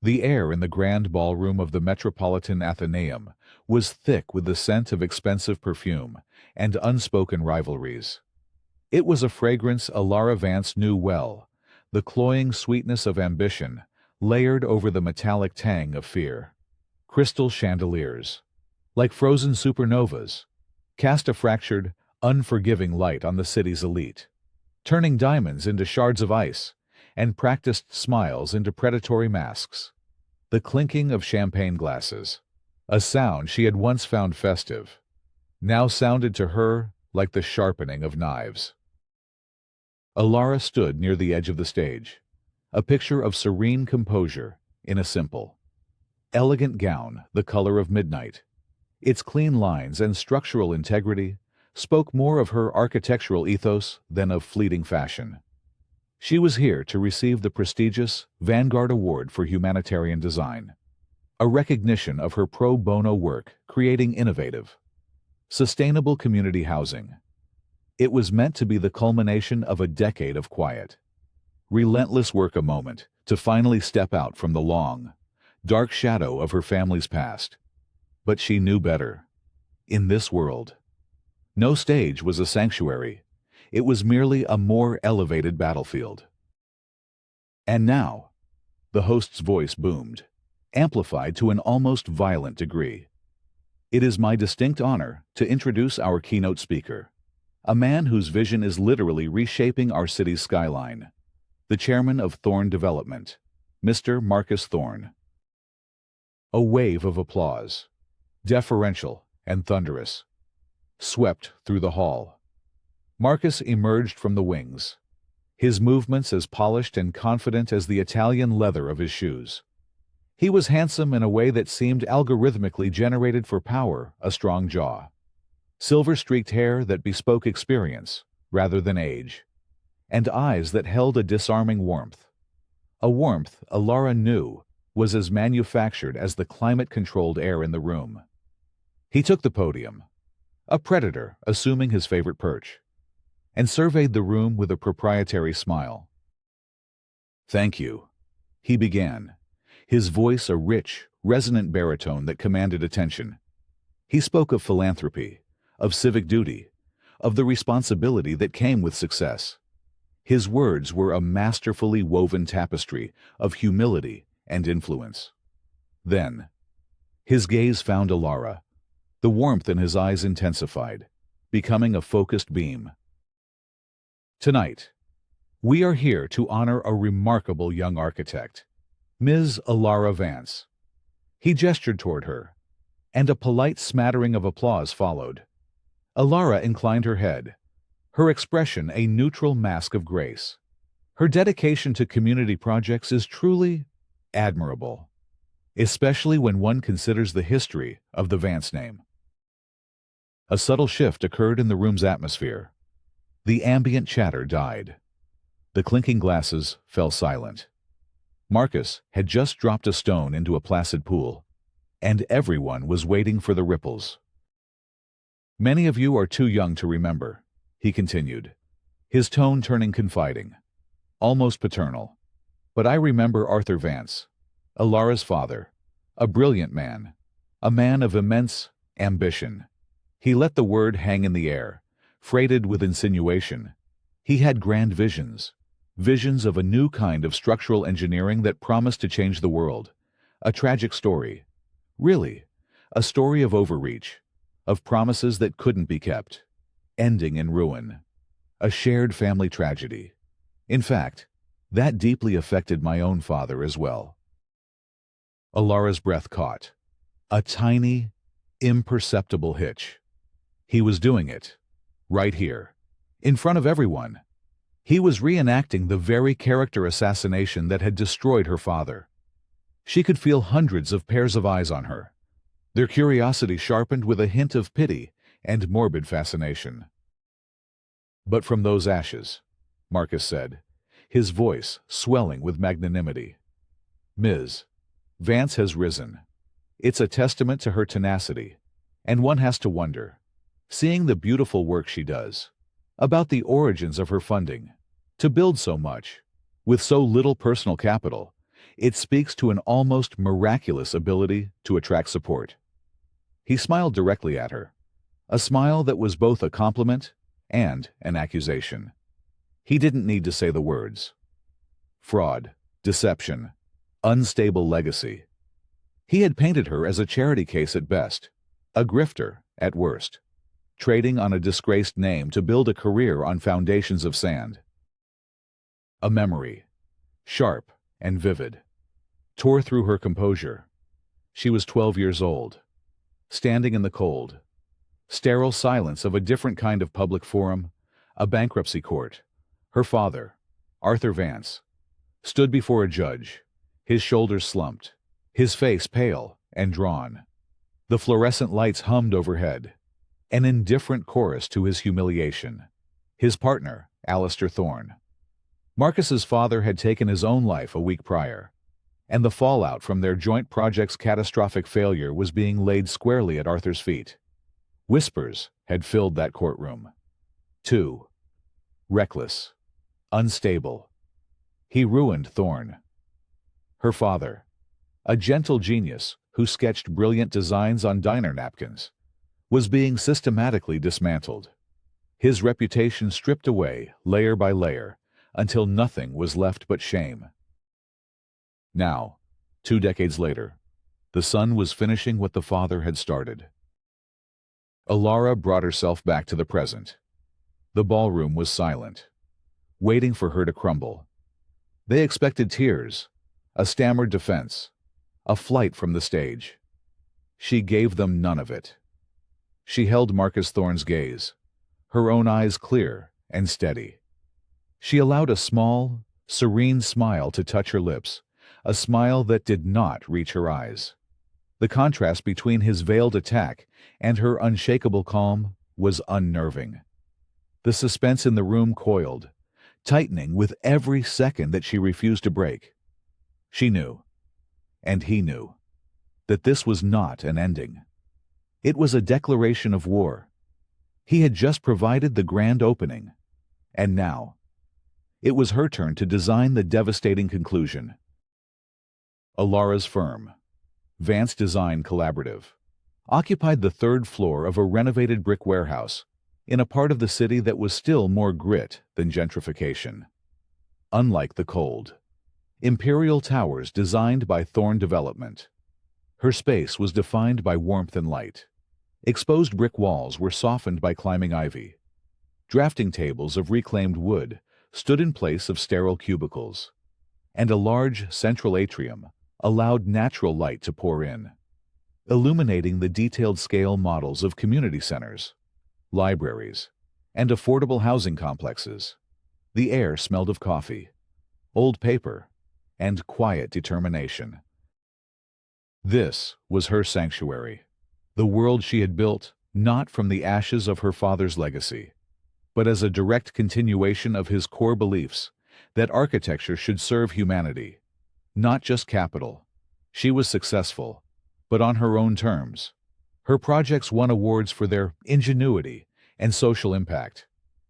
The air in the grand ballroom of the Metropolitan Athenaeum was thick with the scent of expensive perfume and unspoken rivalries. It was a fragrance Alara Vance knew well, the cloying sweetness of ambition, layered over the metallic tang of fear. Crystal chandeliers, like frozen supernovas, cast a fractured, unforgiving light on the city's elite, turning diamonds into shards of ice and practiced smiles into predatory masks. The clinking of champagne glasses, a sound she had once found festive, now sounded to her like the sharpening of knives. Alara stood near the edge of the stage, a picture of serene composure in a simple, elegant gown the color of midnight. Its clean lines and structural integrity spoke more of her architectural ethos than of fleeting fashion. She was here to receive the prestigious Vanguard Award for Humanitarian Design, a recognition of her pro bono work creating innovative, sustainable community housing. It was meant to be the culmination of a decade of quiet, relentless work, a moment to finally step out from the long, dark shadow of her family's past. But she knew better. In this world, no stage was a sanctuary. It was merely a more elevated battlefield. And now, the host's voice boomed, amplified to an almost violent degree. It is my distinct honor to introduce our keynote speaker, a man whose vision is literally reshaping our city's skyline, the chairman of Thorne Development, Mr. Marcus Thorne. A wave of applause, deferential and thunderous, swept through the hall. Marcus emerged from the wings, his movements as polished and confident as the Italian leather of his shoes. He was handsome in a way that seemed algorithmically generated for power, a strong jaw, silver-streaked hair that bespoke experience rather than age, and eyes that held a disarming warmth. A warmth Alara knew was as manufactured as the climate-controlled air in the room. He took the podium, a predator assuming his favorite perch, and surveyed the room with a proprietary smile. "Thank you," he began, his voice a rich, resonant baritone that commanded attention. He spoke of philanthropy, of civic duty, of the responsibility that came with success. His words were a masterfully woven tapestry of humility and influence. Then, his gaze found Alara. The warmth in his eyes intensified, becoming a focused beam. "Tonight, we are here to honor a remarkable young architect, Ms. Alara Vance." He gestured toward her, and a polite smattering of applause followed. Alara inclined her head, her expression a neutral mask of grace. Her dedication to community projects is truly admirable, especially when one considers the history of the Vance name. A subtle shift occurred in the room's atmosphere. The ambient chatter died. The clinking glasses fell silent. Marcus had just dropped a stone into a placid pool, and everyone was waiting for the ripples. "Many of you are too young to remember," he continued, his tone turning confiding, almost paternal. "But I remember Arthur Vance, Alara's father, a brilliant man, a man of immense ambition." He let the word hang in the air, freighted with insinuation. He had grand visions, visions of a new kind of structural engineering that promised to change the world. A tragic story. Really, a story of overreach, of promises that couldn't be kept, ending in ruin. A shared family tragedy. In fact, that deeply affected my own father as well. Alara's breath caught. A tiny, imperceptible hitch. He was doing it, right here, in front of everyone. He was reenacting the very character assassination that had destroyed her father. She could feel hundreds of pairs of eyes on her, their curiosity sharpened with a hint of pity and morbid fascination. "But from those ashes," Marcus said, his voice swelling with magnanimity, "Ms. Vance has risen. It's a testament to her tenacity, and one has to wonder, seeing the beautiful work she does, about the origins of her funding. To build so much, with so little personal capital, It speaks to an almost miraculous ability to attract support. He smiled directly at her, a smile that was both a compliment and an accusation. He didn't need to say the words. Fraud, deception, unstable legacy. He had painted her as a charity case at best, a grifter at worst, trading on a disgraced name to build a career on foundations of sand. A memory, sharp and vivid, tore through her composure. She was 12 years old, standing in the cold, sterile silence of a different kind of public forum, a bankruptcy court. Her father, Arthur Vance, stood before a judge, his shoulders slumped, his face pale and drawn. The fluorescent lights hummed overhead, an indifferent chorus to his humiliation. His partner, Alistair Thorne. Marcus's father had taken his own life a week prior, and the fallout from their joint project's catastrophic failure was being laid squarely at Arthur's feet. Whispers had filled that courtroom. Too reckless, unstable. He ruined Thorne. Her father, a gentle genius who sketched brilliant designs on diner napkins, was being systematically dismantled. His reputation stripped away layer by layer until nothing was left but shame. Now, 2 decades later, the son was finishing what the father had started. Alara brought herself back to the present. The ballroom was silent, waiting for her to crumble. They expected tears, a stammered defense, a flight from the stage. She gave them none of it. She held Marcus Thorne's gaze, her own eyes clear and steady. She allowed a small, serene smile to touch her lips, a smile that did not reach her eyes. The contrast between his veiled attack and her unshakable calm was unnerving. The suspense in the room coiled, tightening with every second that she refused to break. She knew, and he knew, that this was not an ending. It was a declaration of war. He had just provided the grand opening, and now it was her turn to design the devastating conclusion. Alara's firm, Vance Design Collaborative, occupied the 3rd floor of a renovated brick warehouse in a part of the city that was still more grit than gentrification. Unlike the cold, imperial towers designed by Thorne Development, her space was defined by warmth and light. Exposed brick walls were softened by climbing ivy. Drafting tables of reclaimed wood stood in place of sterile cubicles, and a large central atrium allowed natural light to pour in, illuminating the detailed scale models of community centers, libraries, and affordable housing complexes. The air smelled of coffee, old paper, and quiet determination. This was her sanctuary, the world she had built not from the ashes of her father's legacy, but as a direct continuation of his core beliefs that architecture should serve humanity, not just capital. She was successful, but on her own terms. Her projects won awards for their ingenuity and social impact,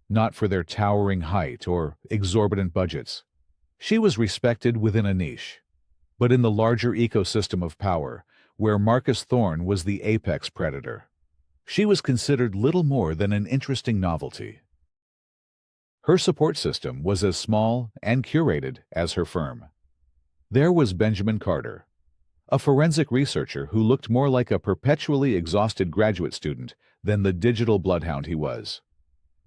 not for their towering height or exorbitant budgets. She was respected within a niche, but in the larger ecosystem of power, where Marcus Thorne was the apex predator, she was considered little more than an interesting novelty. Her support system was as small and curated as her firm. There was Benjamin Carter, a forensic researcher who looked more like a perpetually exhausted graduate student than the digital bloodhound he was.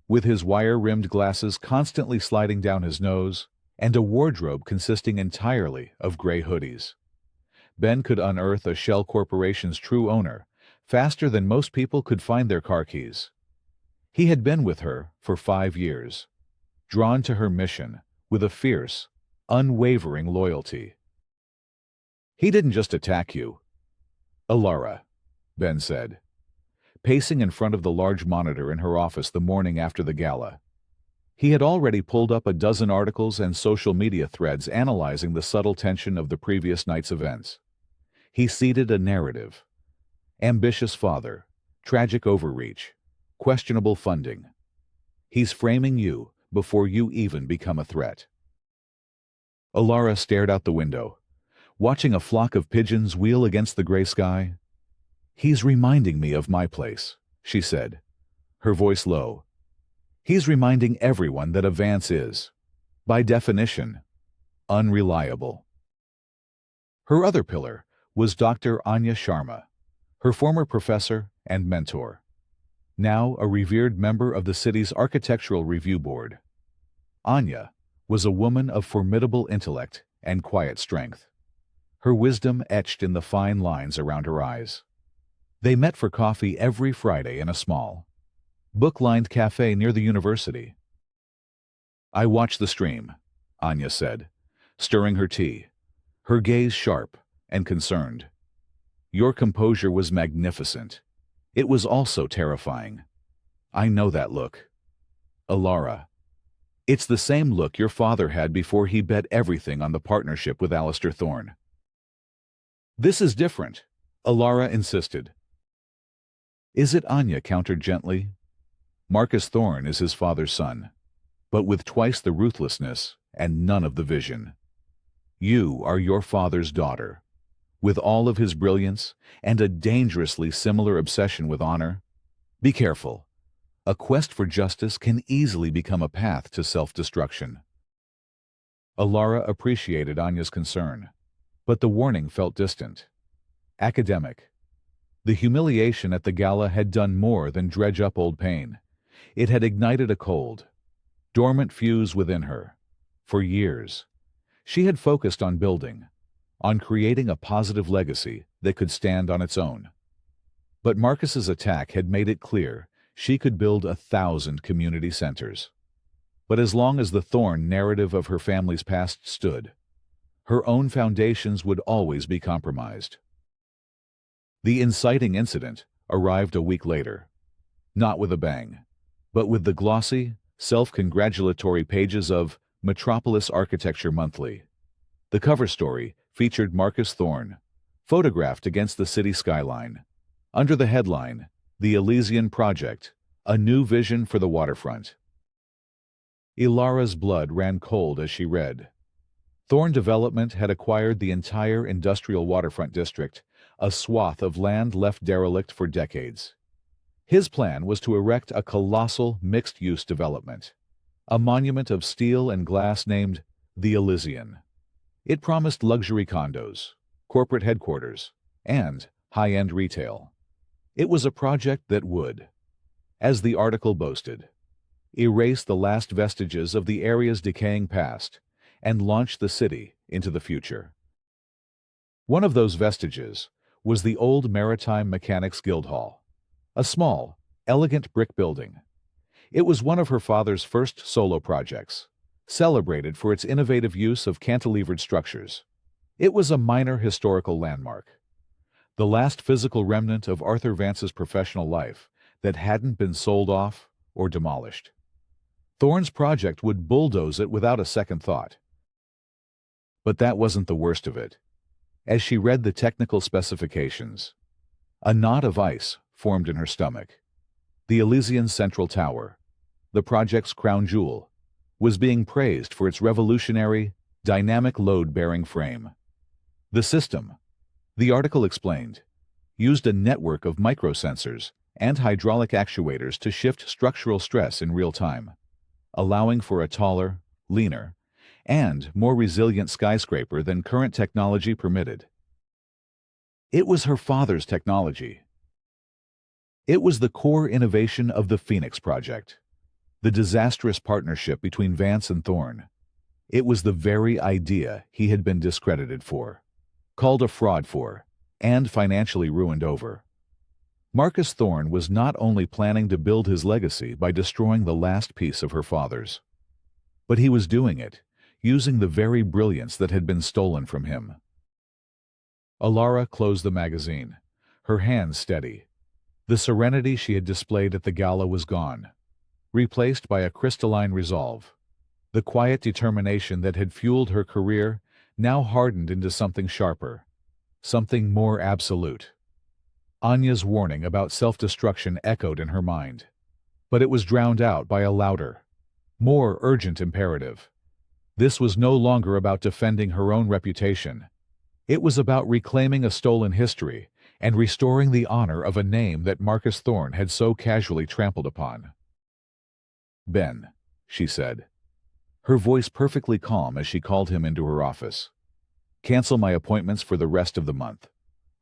With his wire-rimmed glasses constantly sliding down his nose, and a wardrobe consisting entirely of gray hoodies, Ben could unearth a shell corporation's true owner faster than most people could find their car keys. He had been with her for 5 years, drawn to her mission with a fierce, unwavering loyalty. "He didn't just attack you, Alara," Ben said, pacing in front of the large monitor in her office the morning after the gala. He had already pulled up a dozen articles and social media threads analyzing the subtle tension of the previous night's events. He seeded a narrative. Ambitious father, tragic overreach, questionable funding. He's framing you before you even become a threat. Alara stared out the window, watching a flock of pigeons wheel against the gray sky. "He's reminding me of my place," she said, her voice low. "He's reminding everyone that a Vance is, by definition, unreliable." Her other pillar was Dr. Anya Sharma, her former professor and mentor, now a revered member of the city's Architectural Review Board. Anya was a woman of formidable intellect and quiet strength, her wisdom etched in the fine lines around her eyes. They met for coffee every Friday in a small, book-lined cafe near the university. "I watch the stream," Anya said, stirring her tea, her gaze sharp and concerned. "Your composure was magnificent. It was also terrifying. I know that look. Alara. It's the same look your father had before he bet everything on the partnership with Alistair Thorne." "This is different," Alara insisted. "Is it?" Anya countered gently. "Marcus Thorne is his father's son, but with twice the ruthlessness and none of the vision. You are your father's daughter, with all of his brilliance and a dangerously similar obsession with honor. Be careful. A quest for justice can easily become a path to self-destruction." Alara appreciated Anya's concern, but the warning felt distant. Academic. The humiliation at the gala had done more than dredge up old pain. It had ignited a cold, dormant fuse within her. For years, she had focused on building, on creating a positive legacy that could stand on its own. But Marcus's attack had made it clear she could build 1,000 community centers. But as long as the Thorne narrative of her family's past stood, her own foundations would always be compromised. The inciting incident arrived a week later, not with a bang, but with the glossy, self-congratulatory pages of Metropolis Architecture Monthly. The cover story featured Marcus Thorne, photographed against the city skyline. Under the headline, "The Elysian Project, a New Vision for the Waterfront." Ilara's blood ran cold as she read. Thorne Development had acquired the entire industrial waterfront district, a swath of land left derelict for decades. His plan was to erect a colossal mixed-use development, a monument of steel and glass named the Elysian. It promised luxury condos, corporate headquarters, and high-end retail. It was a project that would, as the article boasted, erase the last vestiges of the area's decaying past and launch the city into the future. One of those vestiges was the old Maritime Mechanics Guildhall, a small, elegant brick building. It was one of her father's first solo projects, celebrated for its innovative use of cantilevered structures. It was a minor historical landmark, the last physical remnant of Arthur Vance's professional life that hadn't been sold off or demolished. Thorne's project would bulldoze it without a second thought. But that wasn't the worst of it. As she read the technical specifications, a knot of ice formed in her stomach. The Elysian Central Tower, the project's crown jewel, was being praised for its revolutionary, dynamic load-bearing frame. The system, the article explained, used a network of microsensors and hydraulic actuators to shift structural stress in real time, allowing for a taller, leaner, and more resilient skyscraper than current technology permitted. It was her father's technology. It was the core innovation of the Phoenix Project, the disastrous partnership between Vance and Thorne. It was the very idea he had been discredited for, called a fraud for, and financially ruined over. Marcus Thorne was not only planning to build his legacy by destroying the last piece of her father's, but he was doing it using the very brilliance that had been stolen from him. Alara closed the magazine, her hands steady. The serenity she had displayed at the gala was gone, replaced by a crystalline resolve. The quiet determination that had fueled her career now hardened into something sharper, something more absolute. Anya's warning about self-destruction echoed in her mind, but it was drowned out by a louder, more urgent imperative. This was no longer about defending her own reputation. It was about reclaiming a stolen history and restoring the honor of a name that Marcus Thorne had so casually trampled upon. "Ben," she said, her voice perfectly calm as she called him into her office. "Cancel my appointments for the rest of the month.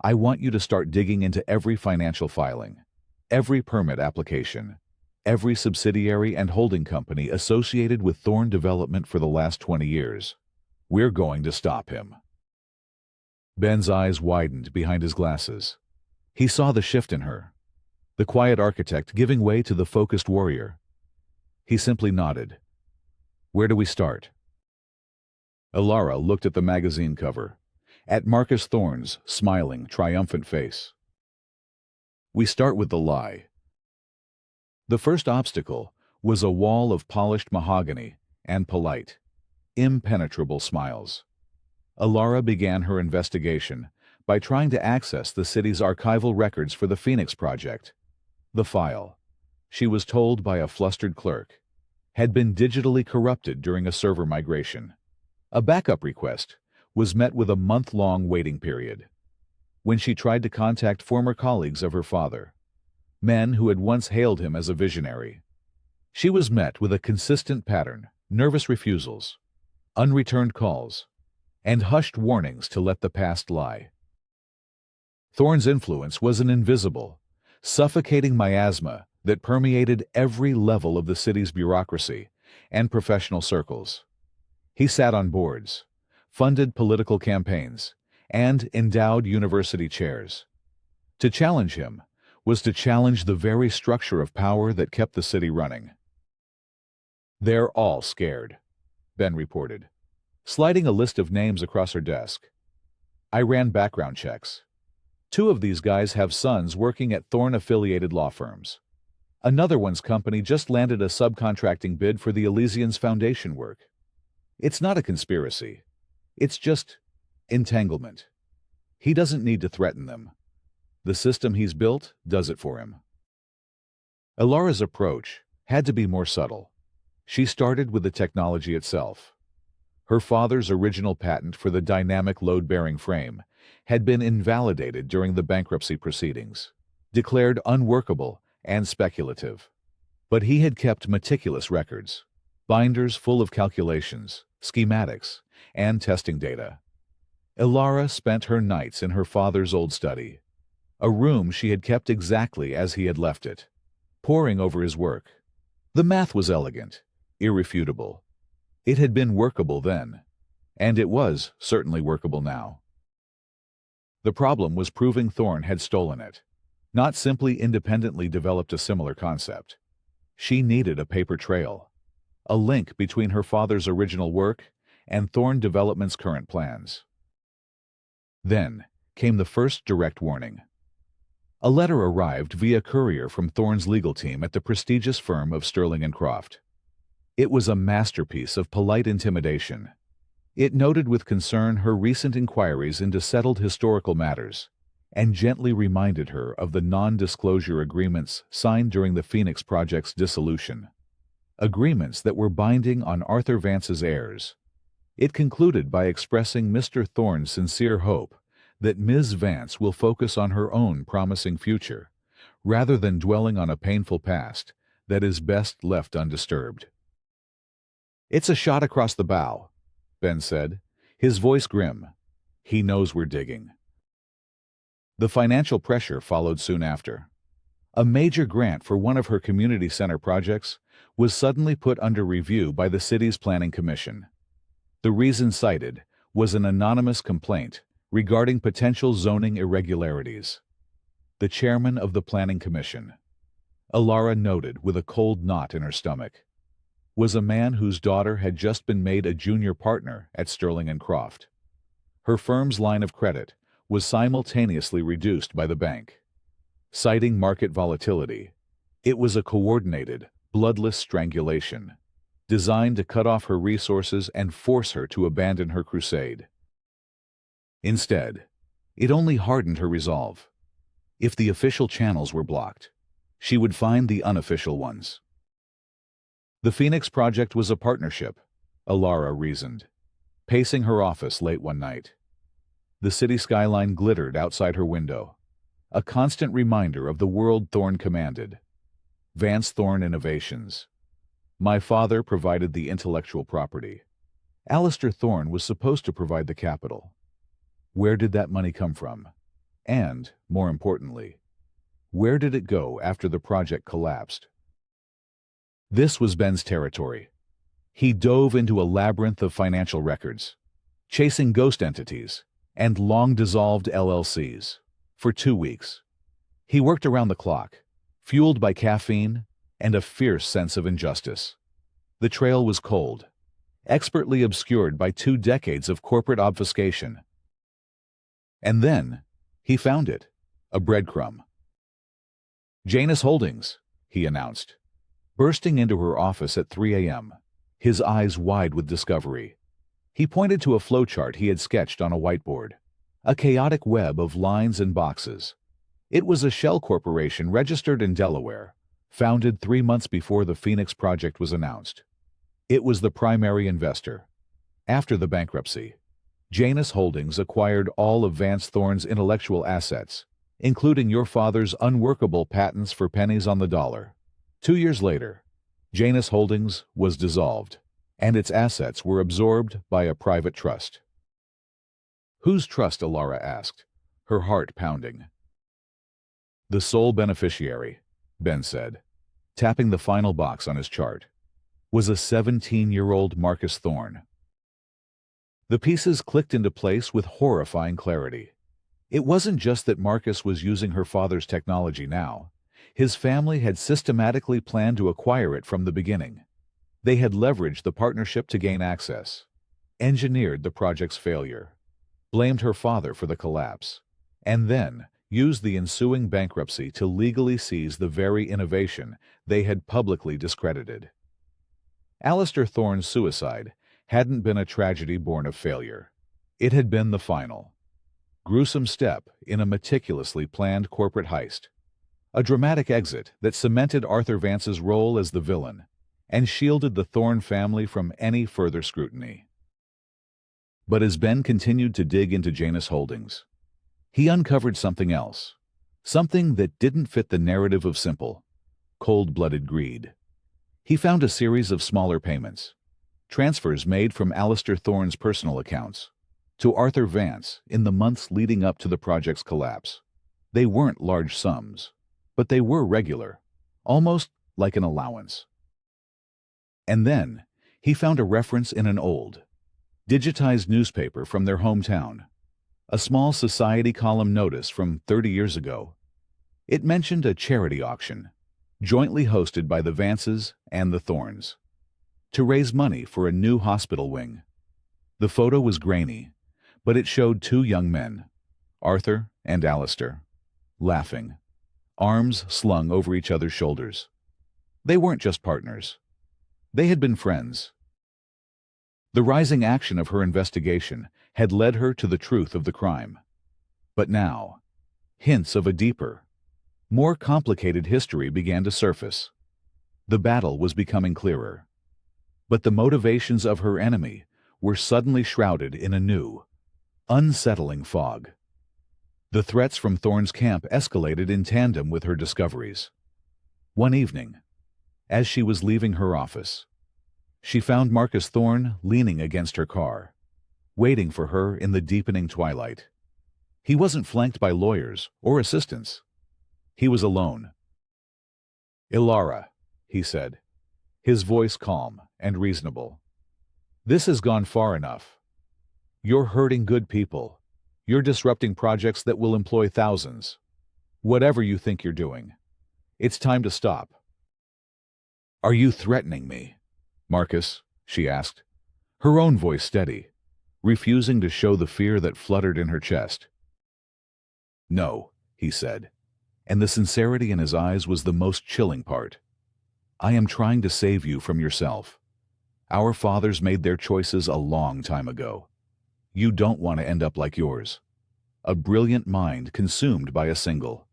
I want you to start digging into every financial filing, every permit application, every subsidiary and holding company associated with Thorne Development for the last 20 years. We're going to stop him." Ben's eyes widened behind his glasses. He saw the shift in her, the quiet architect giving way to the focused warrior. He simply nodded. "Where do we start?" Alara looked at the magazine cover, at Marcus Thorne's smiling, triumphant face. "We start with the lie." The first obstacle was a wall of polished mahogany and polite, impenetrable smiles. Alara began her investigation by trying to access the city's archival records for the Phoenix Project. The file, she was told by a flustered clerk, had been digitally corrupted during a server migration. A backup request was met with a month-long waiting period. When she tried to contact former colleagues of her father, men who had once hailed him as a visionary, she was met with a consistent pattern: nervous refusals, unreturned calls, and hushed warnings to let the past lie. Thorne's influence was an invisible, suffocating miasma that permeated every level of the city's bureaucracy and professional circles. He sat on boards, funded political campaigns, and endowed university chairs. To challenge him was to challenge the very structure of power that kept the city running. "They're all scared," Ben reported, sliding a list of names across her desk. "I ran background checks. 2 of these guys have sons working at Thorne-affiliated law firms. Another one's company just landed a subcontracting bid for the Elysian's foundation work. It's not a conspiracy. It's just entanglement. He doesn't need to threaten them. The system he's built does it for him." Alara's approach had to be more subtle. She started with the technology itself. Her father's original patent for the dynamic load-bearing frame had been invalidated during the bankruptcy proceedings, declared unworkable and speculative. But he had kept meticulous records, binders full of calculations, schematics, and testing data. Alara spent her nights in her father's old study, a room she had kept exactly as he had left it, poring over his work. The math was elegant, irrefutable. It had been workable then, and it was certainly workable now. The problem was proving Thorne had stolen it, not simply independently developed a similar concept. She needed a paper trail, a link between her father's original work and Thorne Development's current plans. Then came the first direct warning. A letter arrived via courier from Thorne's legal team at the prestigious firm of Sterling & Croft. It was a masterpiece of polite intimidation. It noted with concern her recent inquiries into settled historical matters and gently reminded her of the non-disclosure agreements signed during the Phoenix Project's dissolution. Agreements that were binding on Arthur Vance's heirs. It concluded by expressing Mr. Thorne's sincere hope that Ms. Vance will focus on her own promising future, rather than dwelling on a painful past that is best left undisturbed. "It's a shot across the bow," Ben said, his voice grim. "He knows we're digging." The financial pressure followed soon after. A major grant for one of her community center projects was suddenly put under review by the city's planning commission. The reason cited was an anonymous complaint regarding potential zoning irregularities. The chairman of the planning commission, Alara noted with a cold knot in her stomach, was a man whose daughter had just been made a junior partner at Sterling & Croft. Her firm's line of credit was simultaneously reduced by the bank. Citing market volatility, it was a coordinated, bloodless strangulation, designed to cut off her resources and force her to abandon her crusade. Instead, it only hardened her resolve. If the official channels were blocked, she would find the unofficial ones. The Phoenix Project was a partnership, Alara reasoned, pacing her office late one night. The city skyline glittered outside her window, a constant reminder of the world Thorne commanded. Vance Thorne Innovations. My father provided the intellectual property. Alistair Thorne was supposed to provide the capital. Where did that money come from? And, more importantly, where did it go after the project collapsed? This was Ben's territory. He dove into a labyrinth of financial records, chasing ghost entities and long-dissolved LLCs. For 2 weeks, he worked around the clock, fueled by caffeine and a fierce sense of injustice. The trail was cold, expertly obscured by 2 decades of corporate obfuscation. And then, he found it, a breadcrumb. Janus Holdings, he announced, bursting into her office at 3 a.m., his eyes wide with discovery. He pointed to a flowchart he had sketched on a whiteboard, a chaotic web of lines and boxes. It was a shell corporation registered in Delaware, founded 3 months before the Phoenix project was announced. It was the primary investor. After the bankruptcy, Janus Holdings acquired all of Vance Thorne's intellectual assets, including your father's unworkable patents for pennies on the dollar. 2 years later, Janus Holdings was dissolved, and its assets were absorbed by a private trust. Whose trust? Alara asked, her heart pounding. The sole beneficiary, Ben said, tapping the final box on his chart, was a 17-year-old Marcus Thorne. The pieces clicked into place with horrifying clarity. It wasn't just that Marcus was using her father's technology now. His family had systematically planned to acquire it from the beginning. They had leveraged the partnership to gain access, engineered the project's failure, blamed her father for the collapse, and then used the ensuing bankruptcy to legally seize the very innovation they had publicly discredited. Alistair Thorne's suicide hadn't been a tragedy born of failure. It had been the final, gruesome step in a meticulously planned corporate heist, a dramatic exit that cemented Arthur Vance's role as the villain and shielded the Thorne family from any further scrutiny. But as Ben continued to dig into Janus Holdings, he uncovered something else, something that didn't fit the narrative of simple, cold-blooded greed. He found a series of smaller payments, transfers made from Alistair Thorne's personal accounts to Arthur Vance in the months leading up to the project's collapse. They weren't large sums, but they were regular, almost like an allowance. And then, he found a reference in an old, digitized newspaper from their hometown, a small society column notice from 30 years ago. It mentioned a charity auction, jointly hosted by the Vances and the Thornes, to raise money for a new hospital wing. The photo was grainy, but it showed 2 young men, Arthur and Alistair, laughing, arms slung over each other's shoulders. They weren't just partners. They had been friends. The rising action of her investigation had led her to the truth of the crime. But now, hints of a deeper, more complicated history began to surface. The battle was becoming clearer. But the motivations of her enemy were suddenly shrouded in a new, unsettling fog. The threats from Thorne's camp escalated in tandem with her discoveries. One evening, as she was leaving her office, she found Marcus Thorne leaning against her car, waiting for her in the deepening twilight. He wasn't flanked by lawyers or assistants. He was alone. "Ilara," he said, his voice calm and reasonable. "This has gone far enough. You're hurting good people. You're disrupting projects that will employ thousands. Whatever you think you're doing, it's time to stop." "Are you threatening me, Marcus?" she asked, her own voice steady, refusing to show the fear that fluttered in her chest. "No," he said, and the sincerity in his eyes was the most chilling part. "I am trying to save you from yourself. Our fathers made their choices a long time ago. You don't want to end up like yours. A brilliant mind consumed by a single,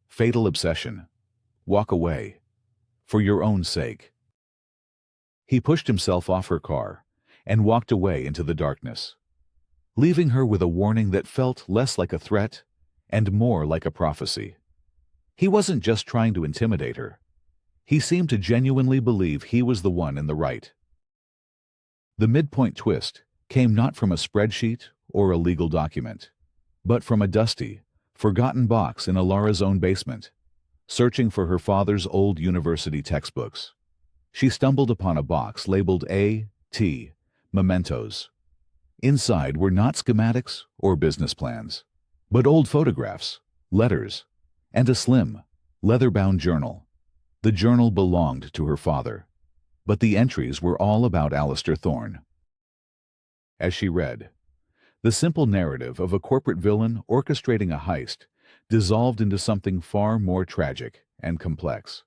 fatal obsession. Walk away. For your own sake." He pushed himself off her car and walked away into the darkness. leaving her with a warning that felt less like a threat and more like a prophecy. He wasn't just trying to intimidate her. He seemed to genuinely believe he was the one in the right. The midpoint twist came not from a spreadsheet or a legal document, but from a dusty, forgotten box in Alara's own basement. Searching for her father's old university textbooks, she stumbled upon a box labeled A.T. Mementos. Inside were not schematics or business plans, but old photographs, letters, and a slim, leather-bound journal. The journal belonged to her father, but the entries were all about Alistair Thorne. As she read, the simple narrative of a corporate villain orchestrating a heist dissolved into something far more tragic and complex.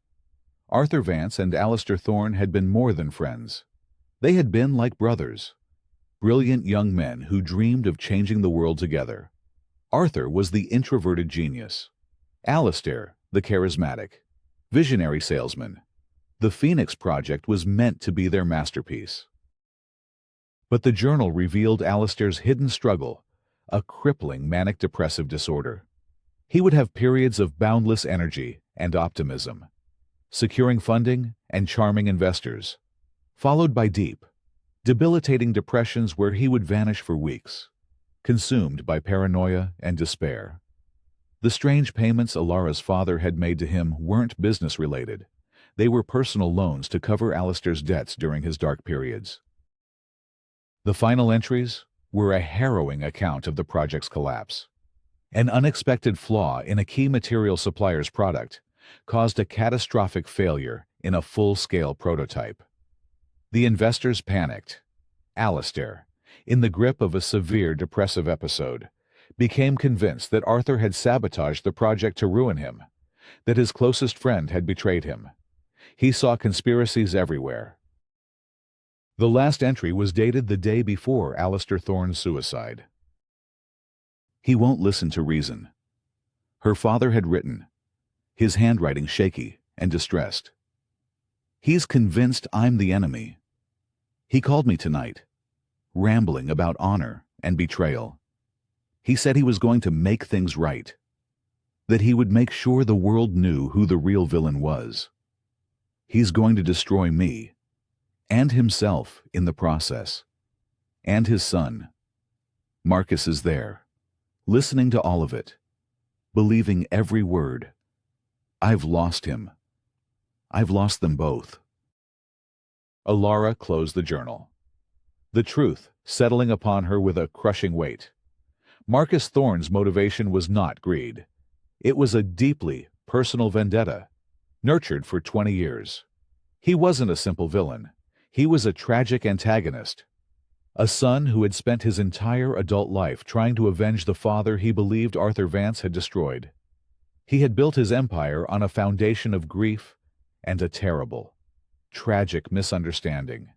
Arthur Vance and Alistair Thorne had been more than friends. They had been like brothers, brilliant young men who dreamed of changing the world together. Arthur was the introverted genius. Alistair, the charismatic, visionary salesman. The Phoenix Project was meant to be their masterpiece. But the journal revealed Alistair's hidden struggle, a crippling manic-depressive disorder. He would have periods of boundless energy and optimism, securing funding and charming investors, followed by deep, debilitating depressions where he would vanish for weeks, consumed by paranoia and despair. The strange payments Alara's father had made to him weren't business-related. They were personal loans to cover Alistair's debts during his dark periods. The final entries were a harrowing account of the project's collapse. An unexpected flaw in a key material supplier's product caused a catastrophic failure in a full-scale prototype. The investors panicked. Alistair, in the grip of a severe depressive episode, became convinced that Arthur had sabotaged the project to ruin him, that his closest friend had betrayed him. He saw conspiracies everywhere. The last entry was dated the day before Alistair Thorne's suicide. He won't listen to reason. Her father had written, his handwriting shaky and distressed. He's convinced I'm the enemy. He called me tonight, rambling about honor and betrayal. He said he was going to make things right, that he would make sure the world knew who the real villain was. He's going to destroy me, and himself in the process, and his son. Marcus is there, listening to all of it, believing every word. I've lost him. I've lost them both. Alara closed the journal, the truth settling upon her with a crushing weight. Marcus Thorne's motivation was not greed. It was a deeply personal vendetta, nurtured for 20 years. He wasn't a simple villain. He was a tragic antagonist. A son who had spent his entire adult life trying to avenge the father he believed Arthur Vance had destroyed. He had built his empire on a foundation of grief and a terrible, tragic misunderstanding.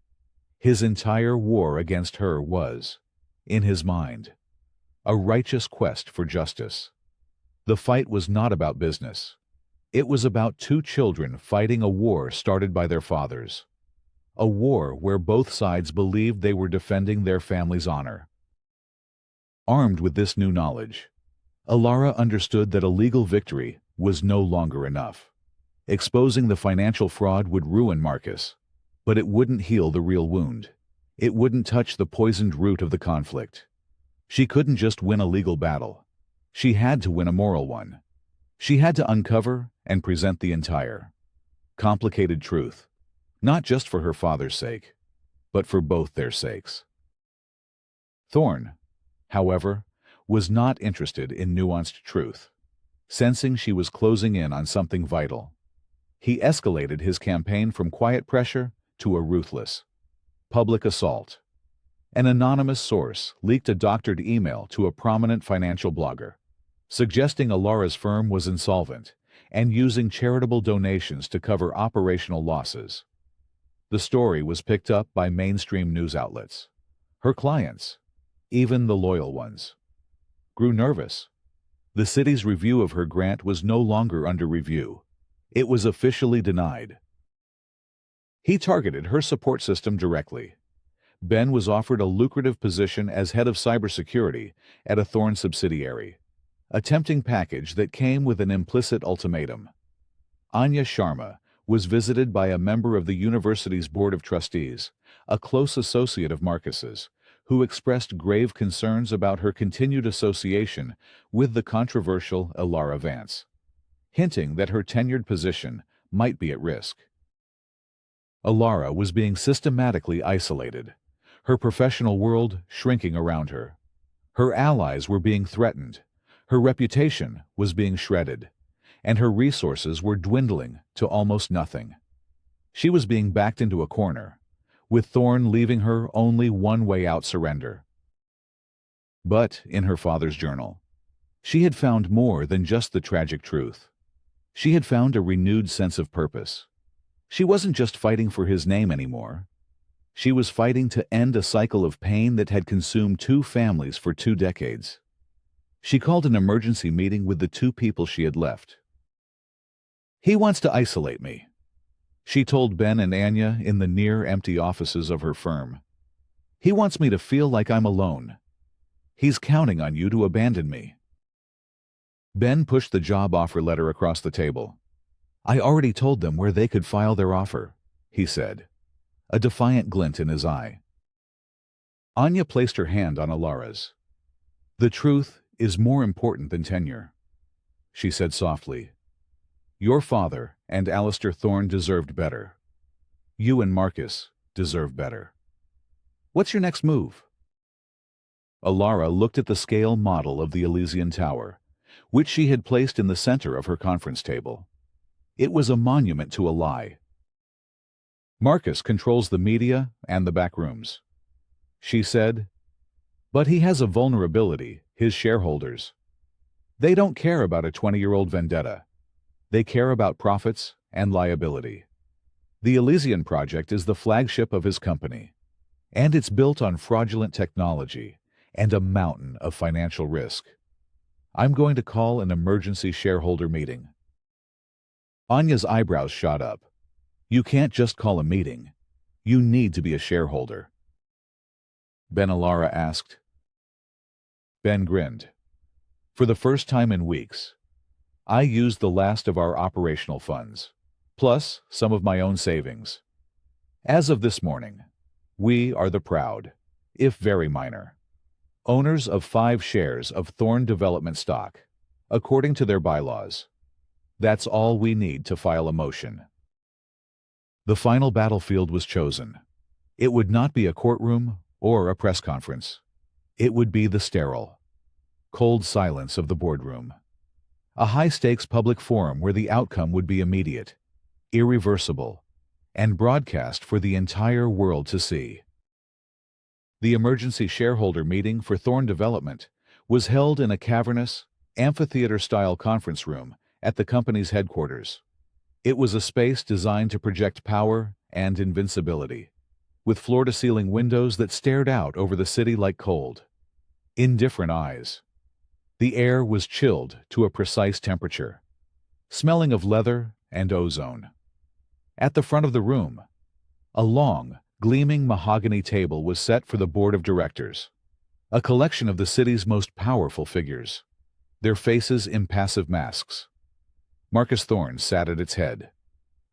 His entire war against her was, in his mind, a righteous quest for justice. The fight was not about business. It was about two children fighting a war started by their fathers. A war where both sides believed they were defending their family's honor. Armed with this new knowledge, Alara understood that a legal victory was no longer enough. Exposing the financial fraud would ruin Marcus, but it wouldn't heal the real wound. It wouldn't touch the poisoned root of the conflict. She couldn't just win a legal battle. She had to win a moral one. She had to uncover and present the entire, complicated truth, not just for her father's sake, but for both their sakes. Thorne, however, was not interested in nuanced truth. Sensing she was closing in on something vital, he escalated his campaign from quiet pressure to a ruthless, public assault. An anonymous source leaked a doctored email to a prominent financial blogger, suggesting Alara's firm was insolvent and using charitable donations to cover operational losses. The story was picked up by mainstream news outlets. Her clients, even the loyal ones, grew nervous. The city's review of her grant was no longer under review. It was officially denied. He targeted her support system directly, Ben was offered a lucrative position as head of cybersecurity at a Thorn subsidiary, a tempting package that came with an implicit ultimatum. Anya Sharma was visited by a member of the university's board of trustees, a close associate of Marcus's, who expressed grave concerns about her continued association with the controversial Ilara Vance, hinting that her tenured position might be at risk. Ilara was being systematically isolated, her professional world shrinking around her. Her allies were being threatened, her reputation was being shredded, and her resources were dwindling to almost nothing. She was being backed into a corner, with Thorn leaving her only one way out: surrender. But in her father's journal, she had found more than just the tragic truth. She had found a renewed sense of purpose. She wasn't just fighting for his name anymore. She was fighting to end a cycle of pain that had consumed two families for 2 decades. She called an emergency meeting with the 2 people she had left. "He wants to isolate me," she told Ben and Anya in the near-empty offices of her firm. "He wants me to feel like I'm alone. He's counting on you to abandon me." Ben pushed the job offer letter across the table. "I already told them where they could file their offer," he said, a defiant glint in his eye. Anya placed her hand on Ilara's. "The truth is more important than tenure," she said softly. "Your father and Alistair Thorne deserved better. You and Marcus deserve better. What's your next move?" Ilara looked at the scale model of the Elysian Tower, which she had placed in the center of her conference table. It was a monument to a lie. "Marcus controls the media and the back rooms," she said. "But he has a vulnerability: his shareholders. They don't care about a 20-year-old vendetta. They care about profits and liability. The Elysian project is the flagship of his company, and it's built on fraudulent technology and a mountain of financial risk. I'm going to call an emergency shareholder meeting." Anya's eyebrows shot up. "You can't just call a meeting. You need to be a shareholder." Ben, Ilara asked. Ben grinned. "For the first time in weeks, I used the last of our operational funds, plus some of my own savings. As of this morning, we are the proud, if very minor, owners of 5 shares of Thorn Development stock, according to their bylaws. That's all we need to file a motion." The final battlefield was chosen. It would not be a courtroom or a press conference. It would be the sterile, cold silence of the boardroom. A high-stakes public forum where the outcome would be immediate, irreversible, and broadcast for the entire world to see. The emergency shareholder meeting for Thorn Development was held in a cavernous, amphitheater-style conference room at the company's headquarters. It was a space designed to project power and invincibility, with floor-to-ceiling windows that stared out over the city like cold, indifferent eyes. The air was chilled to a precise temperature, smelling of leather and ozone. At the front of the room, a long, gleaming mahogany table was set for the board of directors, a collection of the city's most powerful figures, their faces impassive masks. Marcus Thorne sat at its head,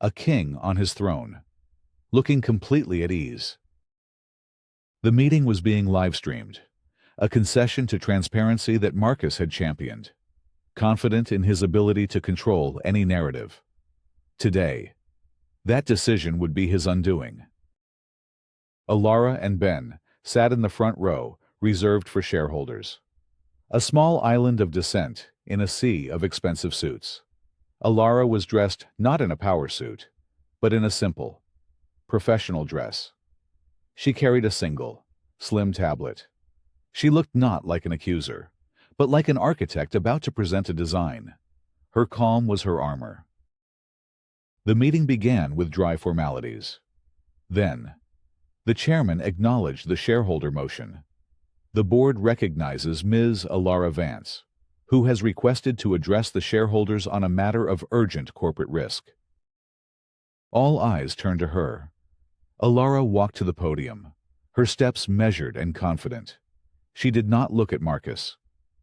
a king on his throne, looking completely at ease. The meeting was being live-streamed, a concession to transparency that Marcus had championed, confident in his ability to control any narrative. Today, that decision would be his undoing. Ilara and Ben sat in the front row, reserved for shareholders. A small island of dissent in a sea of expensive suits. Ilara was dressed not in a power suit, but in a simple, professional dress. She carried a single, slim tablet. She looked not like an accuser, but like an architect about to present a design. Her calm was her armor. The meeting began with dry formalities. Then, the chairman acknowledged the shareholder motion. The board recognizes Ms. Ilara Vance, who has requested to address the shareholders on a matter of urgent corporate risk. All eyes turned to her. Ilara walked to the podium, her steps measured and confident. She did not look at Marcus.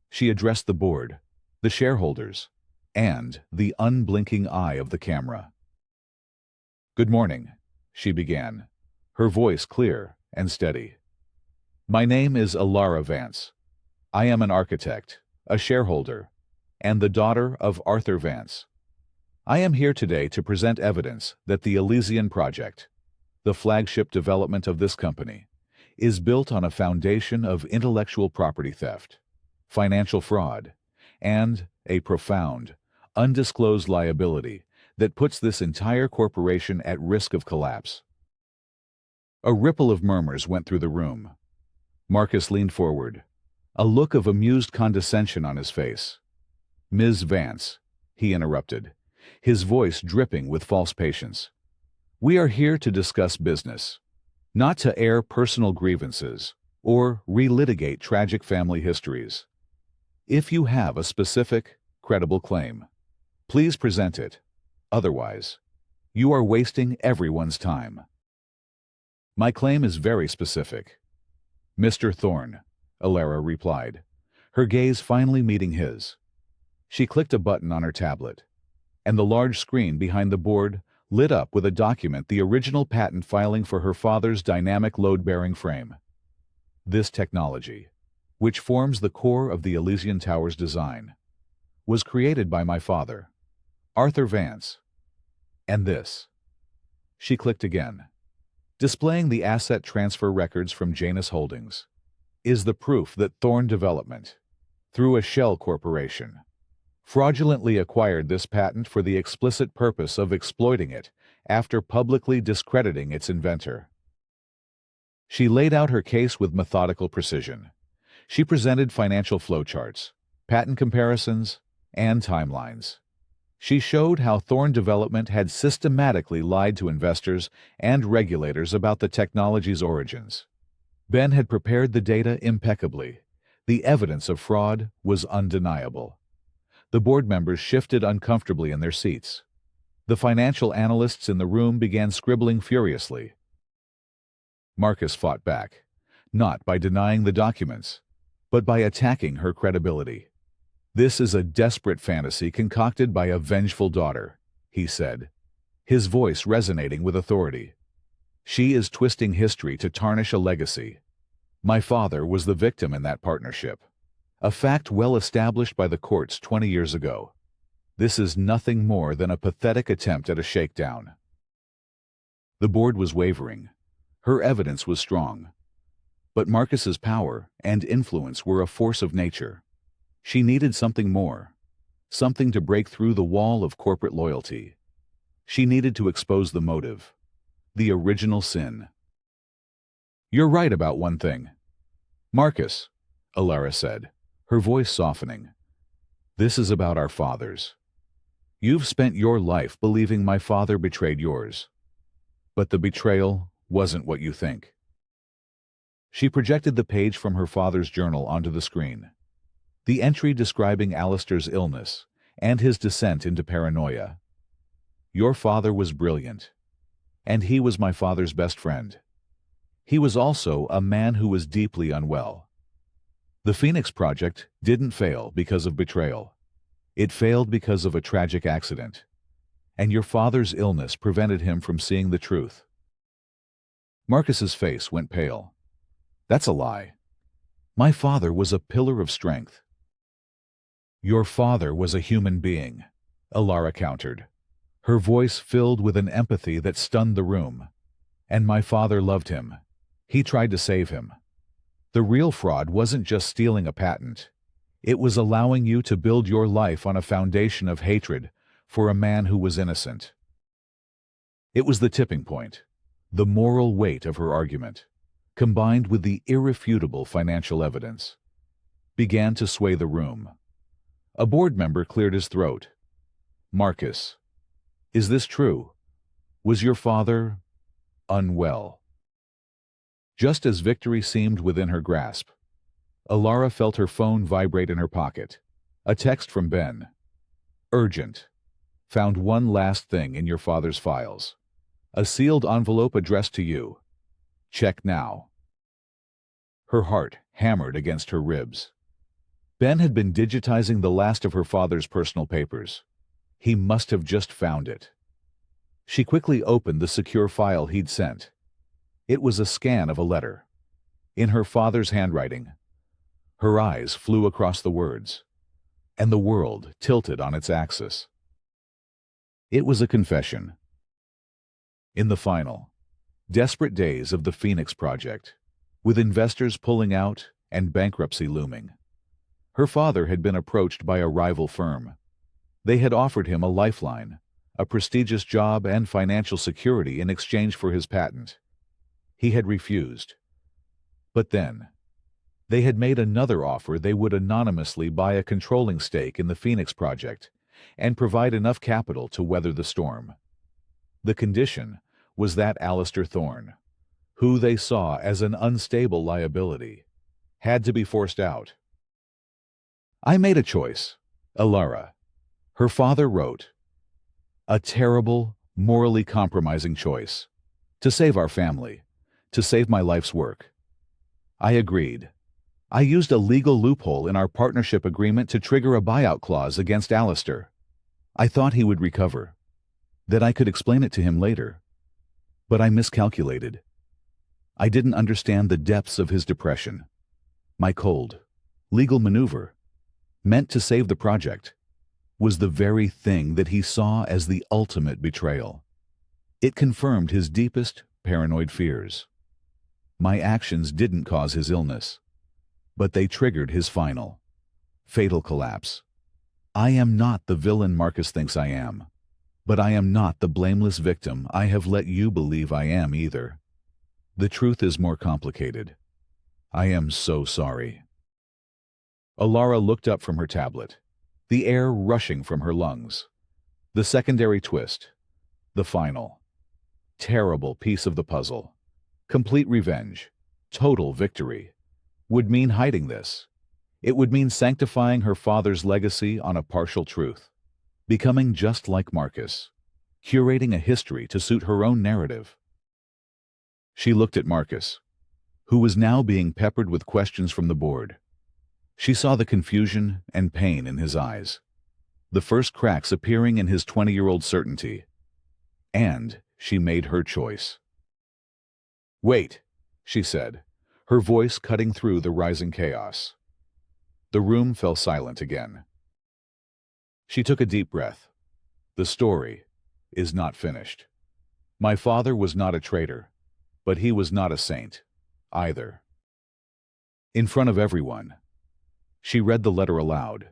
She addressed the board, the shareholders, and the unblinking eye of the camera. "Good morning," she began, her voice clear and steady. "My name is Alara Vance. I am an architect, a shareholder, and the daughter of Arthur Vance. I am here today to present evidence that the Elysian Project, the flagship development of this company, is built on a foundation of intellectual property theft, financial fraud, and a profound, undisclosed liability that puts this entire corporation at risk of collapse." A ripple of murmurs went through the room. Marcus leaned forward, a look of amused condescension on his face. "Ms. Vance," he interrupted, his voice dripping with false patience, "we are here to discuss business, not to air personal grievances or relitigate tragic family histories. If you have a specific, credible claim, please present it. Otherwise, you are wasting everyone's time." "My claim is very specific, Mr. Thorne," Alara replied, her gaze finally meeting his. She clicked a button on her tablet, and the large screen behind the board lit up with a document, the original patent filing for her father's dynamic load-bearing frame. This technology, which forms the core of the Elysian Tower's design, was created by my father, Arthur Vance. And this. She clicked again, displaying the asset transfer records from Janus Holdings, is the proof that Thorne Development, through a shell corporation, fraudulently acquired this patent for the explicit purpose of exploiting it after publicly discrediting its inventor. She laid out her case with methodical precision. She presented financial flowcharts, patent comparisons, and timelines. She showed how Thorne Development had systematically lied to investors and regulators about the technology's origins. Ben had prepared the data impeccably. The evidence of fraud was undeniable. The board members shifted uncomfortably in their seats. The financial analysts in the room began scribbling furiously. Marcus fought back, not by denying the documents, but by attacking her credibility. "This is a desperate fantasy concocted by a vengeful daughter," he said, his voice resonating with authority. "She is twisting history to tarnish a legacy. My father was the victim in that partnership, a fact well established by the courts 20 years ago. This is nothing more than a pathetic attempt at a shakedown." The board was wavering. Her evidence was strong. But Marcus's power and influence were a force of nature. She needed something more, something to break through the wall of corporate loyalty. She needed to expose the motive, the original sin. "You're right about one thing, Marcus," Alara said, her voice softening. "This is about our fathers. You've spent your life believing my father betrayed yours. But the betrayal wasn't what you think." She projected the page from her father's journal onto the screen. The entry describing Alistair's illness and his descent into paranoia. "Your father was brilliant, and he was my father's best friend. He was also a man who was deeply unwell. The Phoenix Project didn't fail because of betrayal. It failed because of a tragic accident, and your father's illness prevented him from seeing the truth." Marcus's face went pale. "That's a lie. My father was a pillar of strength." "Your father was a human being," Alara countered, her voice filled with an empathy that stunned the room. "And my father loved him. He tried to save him. The real fraud wasn't just stealing a patent. It was allowing you to build your life on a foundation of hatred for a man who was innocent." It was the tipping point, the moral weight of her argument, combined with the irrefutable financial evidence, began to sway the room. A board member cleared his throat. "Marcus, is this true? Was your father unwell?" Just as victory seemed within her grasp, Alara felt her phone vibrate in her pocket. A text from Ben. "Urgent. Found one last thing in your father's files. A sealed envelope addressed to you. Check now." Her heart hammered against her ribs. Ben had been digitizing the last of her father's personal papers. He must have just found it. She quickly opened the secure file he'd sent. It was a scan of a letter, in her father's handwriting. Her eyes flew across the words, and the world tilted on its axis. It was a confession. In the final, desperate days of the Phoenix Project, with investors pulling out and bankruptcy looming, her father had been approached by a rival firm. They had offered him a lifeline, a prestigious job and financial security in exchange for his patent. He had refused. But then, they had made another offer. They would anonymously buy a controlling stake in the Phoenix Project and provide enough capital to weather the storm. The condition was that Alistair Thorne, who they saw as an unstable liability, had to be forced out. "I made a choice, Alara," her father wrote. "A terrible, morally compromising choice. To save our family, to save my life's work. I agreed. I used a legal loophole in our partnership agreement to trigger a buyout clause against Alistair. I thought he would recover, that I could explain it to him later. But I miscalculated. I didn't understand the depths of his depression. My cold, legal maneuver, meant to save the project, was the very thing that he saw as the ultimate betrayal. It confirmed his deepest paranoid fears. My actions didn't cause his illness, but they triggered his final, fatal collapse. I am not the villain Marcus thinks I am, but I am not the blameless victim I have let you believe I am either. The truth is more complicated. I am so sorry." Alara looked up from her tablet, the air rushing from her lungs. The secondary twist, the final, terrible piece of the puzzle, complete revenge, total victory, would mean hiding this. It would mean sanctifying her father's legacy on a partial truth, becoming just like Marcus, curating a history to suit her own narrative. She looked at Marcus, who was now being peppered with questions from the board. She saw the confusion and pain in his eyes, the first cracks appearing in his 20-year-old certainty. And she made her choice. "Wait," she said, her voice cutting through the rising chaos. The room fell silent again. She took a deep breath. "The story is not finished. My father was not a traitor, but he was not a saint, either." In front of everyone, she read the letter aloud.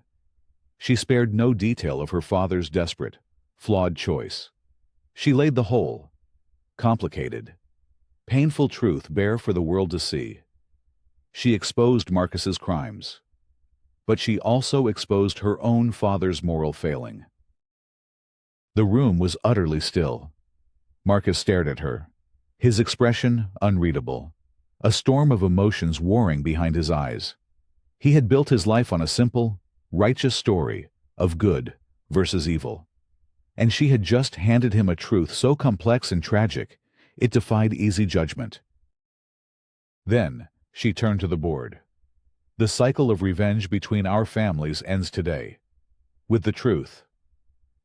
She spared no detail of her father's desperate, flawed choice. She laid the whole, complicated, painful truth bare for the world to see. She exposed Marcus's crimes, but she also exposed her own father's moral failing. The room was utterly still. Marcus stared at her, his expression unreadable, a storm of emotions warring behind his eyes. He had built his life on a simple, righteous story of good versus evil, and she had just handed him a truth so complex and tragic it defied easy judgment. Then she turned to the board. "The cycle of revenge between our families ends today, with the truth,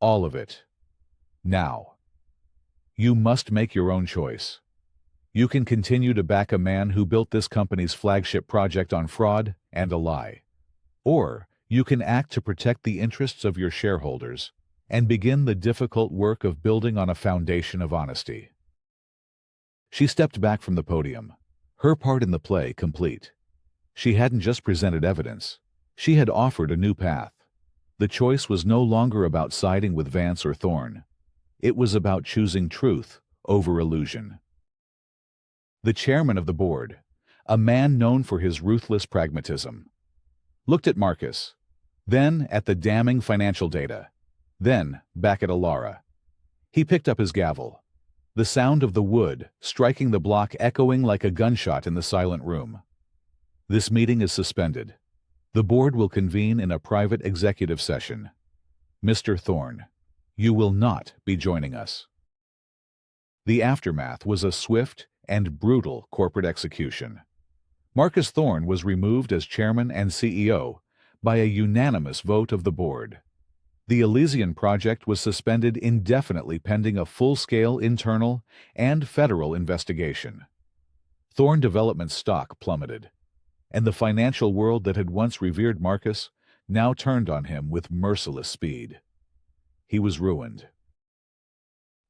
all of it. Now, you must make your own choice. You can continue to back a man who built this company's flagship project on fraud and a lie, or you can act to protect the interests of your shareholders and begin the difficult work of building on a foundation of honesty." She stepped back from the podium, her part in the play complete. She hadn't just presented evidence. She had offered a new path. The choice was no longer about siding with Vance or Thorne. It was about choosing truth over illusion. The chairman of the board, a man known for his ruthless pragmatism, looked at Marcus, then at the damning financial data, then back at Alara. He picked up his gavel, the sound of the wood striking the block echoing like a gunshot in the silent room. "This meeting is suspended. The board will convene in a private executive session. Mr. Thorne, you will not be joining us." The aftermath was a swift and brutal corporate execution. Marcus Thorne was removed as chairman and CEO by a unanimous vote of the board. The Elysian project was suspended indefinitely pending a full-scale internal and federal investigation. Thorne Development's stock plummeted, and the financial world that had once revered Marcus now turned on him with merciless speed. He was ruined.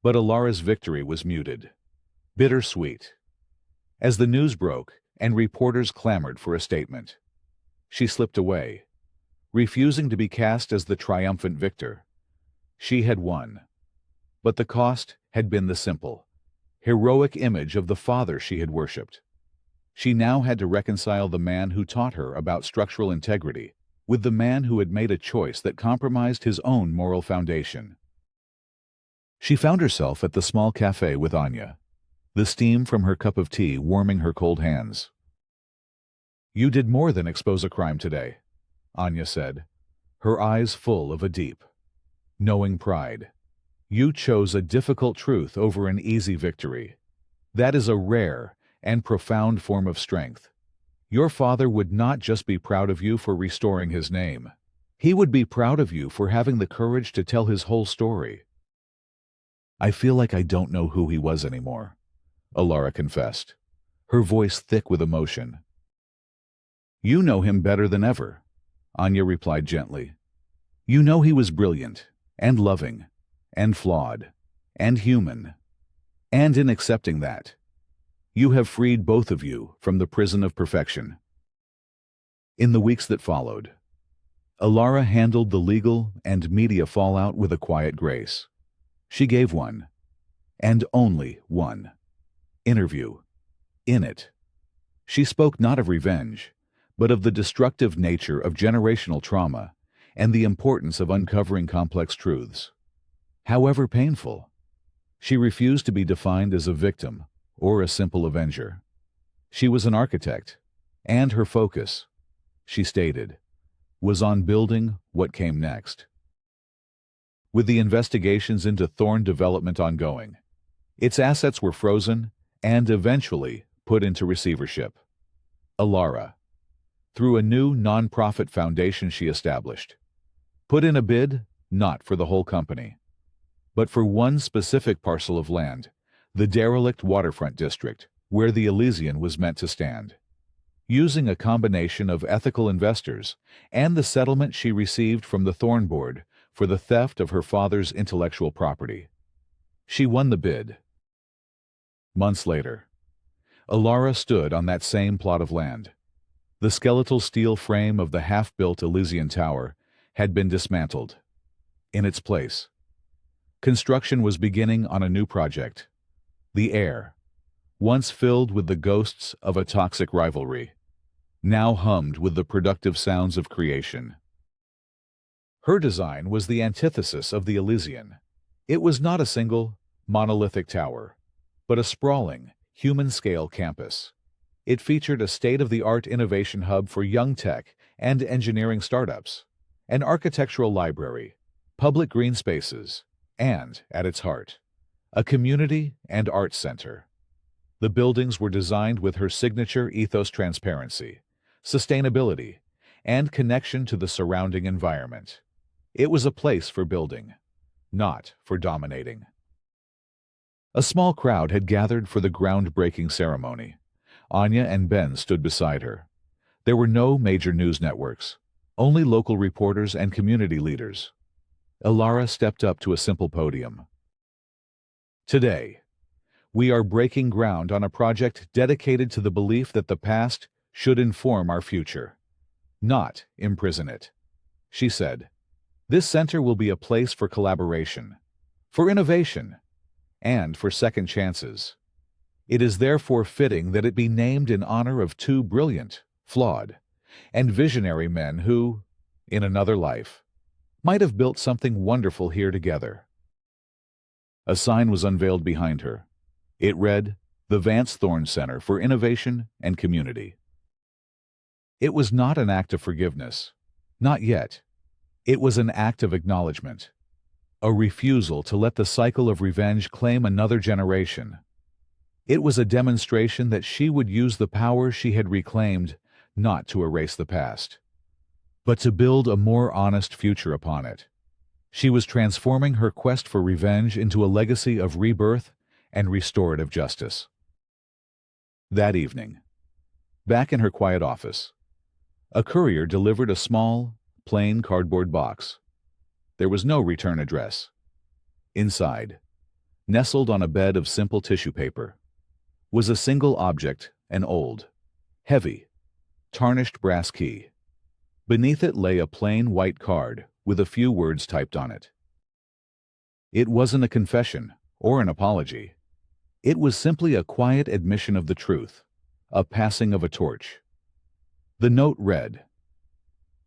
But Alara's victory was muted, bittersweet. As the news broke and reporters clamored for a statement, she slipped away, refusing to be cast as the triumphant victor. She had won, but the cost had been the simple, heroic image of the father she had worshipped. She now had to reconcile the man who taught her about structural integrity with the man who had made a choice that compromised his own moral foundation. She found herself at the small cafe with Anya, the steam from her cup of tea warming her cold hands. "You did more than expose a crime today," Anya said, her eyes full of a deep, knowing pride. "You chose a difficult truth over an easy victory. That is a rare and profound form of strength. Your father would not just be proud of you for restoring his name. He would be proud of you for having the courage to tell his whole story." "I feel like I don't know who he was anymore," Alara confessed, her voice thick with emotion. "You know him better than ever," Anya replied gently. "You know he was brilliant, and loving, and flawed, and human. And in accepting that, you have freed both of you from the prison of perfection." In the weeks that followed, Alara handled the legal and media fallout with a quiet grace. She gave one, and only one, interview. In it, she spoke not of revenge, but of the destructive nature of generational trauma and the importance of uncovering complex truths. However painful, she refused to be defined as a victim or a simple avenger. She was an architect, and her focus, she stated, was on building what came next. With the investigations into Thorne Development ongoing, its assets were frozen and eventually put into receivership. Alara, through a new non-profit foundation she established, put in a bid not for the whole company, but for one specific parcel of land, the derelict waterfront district where the Elysian was meant to stand. Using a combination of ethical investors and the settlement she received from the Thorne Board for the theft of her father's intellectual property, she won the bid. Months later, Alara stood on that same plot of land. The skeletal steel frame of the half-built Elysian Tower had been dismantled. In its place, construction was beginning on a new project. The air, once filled with the ghosts of a toxic rivalry, now hummed with the productive sounds of creation. Her design was the antithesis of the Elysian. It was not a single, monolithic tower, but a sprawling, human-scale campus. It featured a state-of-the-art innovation hub for young tech and engineering startups, an architectural library, public green spaces, and, at its heart, a community and arts center. The buildings were designed with her signature ethos: transparency, sustainability, and connection to the surrounding environment. It was a place for building, not for dominating. A small crowd had gathered for the groundbreaking ceremony. Anya and Ben stood beside her. There were no major news networks, only local reporters and community leaders. Alara stepped up to a simple podium. "Today, we are breaking ground on a project dedicated to the belief that the past should inform our future, not imprison it," she said. "This center will be a place for collaboration, for innovation, and for second chances. It is therefore fitting that it be named in honor of two brilliant, flawed, and visionary men who, in another life, might have built something wonderful here together." A sign was unveiled behind her. It read, "The Vance Thorne Center for Innovation and Community." It was not an act of forgiveness. Not yet. It was an act of acknowledgement. A refusal to let the cycle of revenge claim another generation. It was a demonstration that she would use the power she had reclaimed not to erase the past, but to build a more honest future upon it. She was transforming her quest for revenge into a legacy of rebirth and restorative justice. That evening, back in her quiet office, a courier delivered a small, plain cardboard box. There was no return address. Inside, nestled on a bed of simple tissue paper, was a single object, an old, heavy, tarnished brass key. Beneath it lay a plain white card with a few words typed on it. It wasn't a confession or an apology. It was simply a quiet admission of the truth, a passing of a torch. The note read,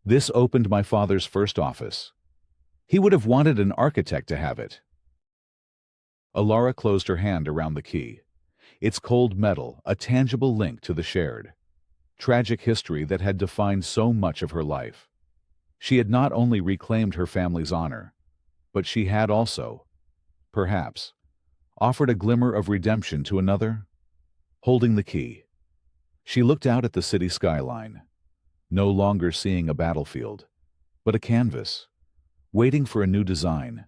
"This opened my father's first office. He would have wanted an architect to have it." Alara closed her hand around the key, its cold metal a tangible link to the shared, tragic history that had defined so much of her life. She had not only reclaimed her family's honor, but she had also, perhaps, offered a glimmer of redemption to another. Holding the key, she looked out at the city skyline, no longer seeing a battlefield, but a canvas, waiting for a new design,